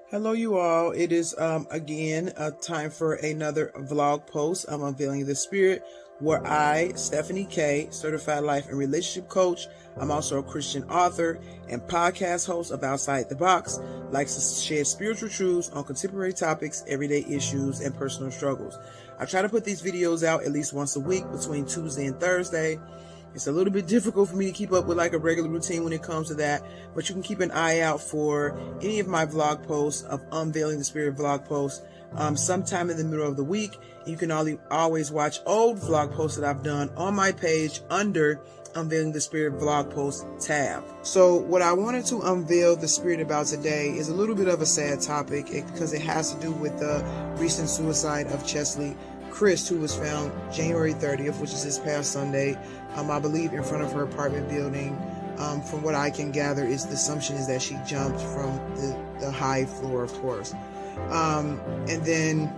Hello, you all. It is again time for another vlog post. I'm unveiling the spirit, where I, Stephanie K, certified life and relationship coach. I'm also a Christian author and podcast host of Outside the Box, likes to share spiritual truths on contemporary topics, everyday issues, and personal struggles. I try to put these videos out at least once a week between Tuesday and Thursday. It's a little bit difficult for me to keep up with like a regular routine when it comes to that, but you can keep an eye out for any of my vlog posts of Unveiling the Spirit vlog posts sometime in the middle of the week. You can always watch old vlog posts that I've done on my page under Unveiling the Spirit vlog post tab. So what I wanted to unveil the spirit about today is a little bit of a sad topic because it has to do with the recent suicide of Cheslie Kryst, who was found January 30th, which is this past Sunday, I believe in front of her apartment building. From what I can gather, the assumption is that she jumped from the high floor, of course. And then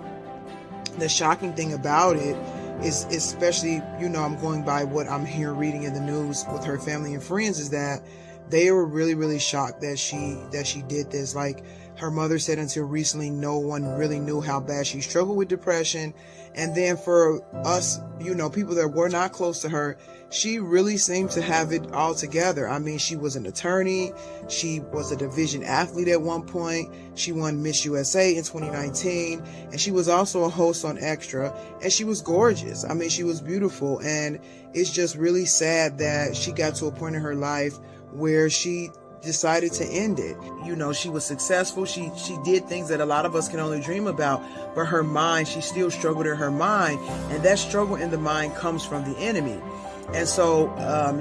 the shocking thing about it is, especially, I'm going by what I'm here reading in the news with her family and friends, is that they were really, really shocked that she did this. Like, her mother said until recently, no one really knew how bad she struggled with depression. And then for us, people that were not close to her, she really seemed to have it all together. I mean, she was an attorney. She was a division athlete at one point. She won Miss USA in 2019. And she was also a host on Extra. And she was gorgeous. I mean, she was beautiful. And it's just really sad that she got to a point in her life where she decided to end it. She was successful. She did things that a lot of us can only dream about, but her mind, she still struggled in her mind, and that struggle in the mind comes from the enemy. And so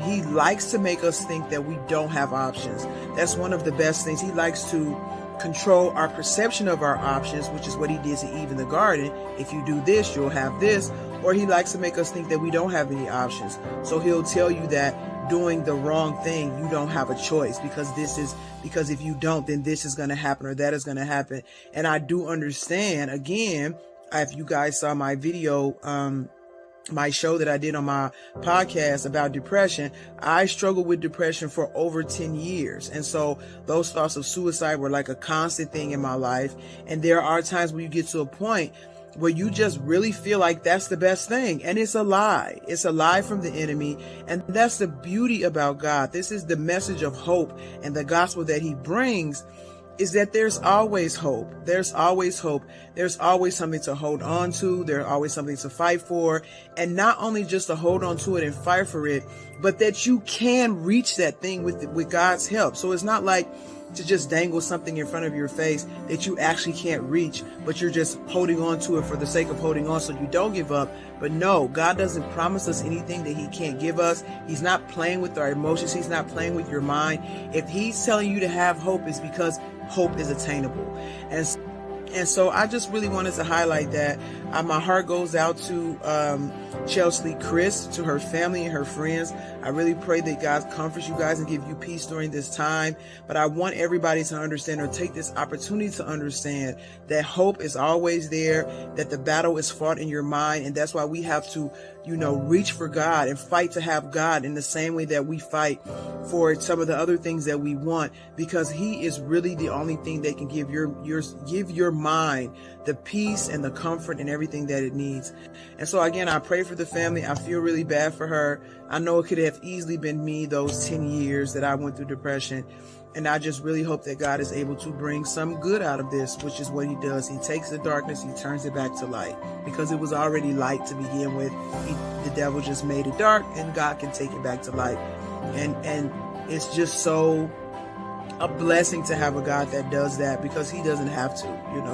he likes to make us think that we don't have options. That's one of the best things. He likes to control our perception of our options, which is what he did to Eve in the garden. If you do this, you'll have this. Or he likes to make us think that we don't have any options. So he'll tell you that doing the wrong thing, you don't have a choice, because if you don't, then this is going to happen or that is going to happen. And I do understand, again, if you guys saw my video, my show that I did on my podcast about depression, I struggled with depression for over 10 years. And so those thoughts of suicide were like a constant thing in my life. And there are times where you get to a point where you just really feel like that's the best thing. And it's a lie. It's a lie from the enemy. And that's the beauty about God. This is the message of hope, and the gospel that he brings is that there's always hope. There's always hope. There's always something to hold on to. There's always something to fight for. And not only just to hold on to it and fight for it, but that you can reach that thing with God's help. So it's not like to just dangle something in front of your face that you actually can't reach, but you're just holding on to it for the sake of holding on so you don't give up. But no, God doesn't promise us anything that he can't give us. He's not playing with our emotions. He's not playing with your mind. If he's telling you to have hope, it's because hope is attainable. And so I just really wanted to highlight that. My heart goes out to Cheslie Kryst, to her family and her friends. I really pray that God comforts you guys and give you peace during this time. But I want everybody to understand, or take this opportunity to understand, that hope is always there, that the battle is fought in your mind. And that's why we have to, reach for God and fight to have God in the same way that we fight for some of the other things that we want, because he is really the only thing that can give your mind the peace and the comfort and everything that it needs. And so again, I pray for the family. I feel really bad for her. I know it could have easily been me those 10 years that I went through depression. And I just really hope that God is able to bring some good out of this, which is what he does. He takes the darkness, he turns it back to light, because it was already light to begin with. The devil just made it dark, and God can take it back to light. And it's just so a blessing to have a God that does that, because he doesn't have to,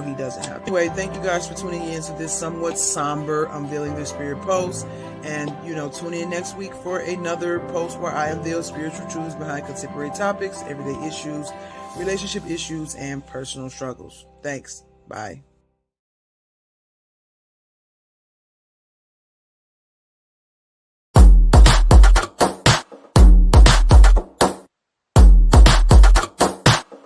he doesn't have to. Anyway, thank you guys for tuning in to this somewhat somber Unveiling the Spirit post. And, tune in next week for another post where I unveil spiritual truths behind contemporary topics, everyday issues, relationship issues, and personal struggles. Thanks. Bye.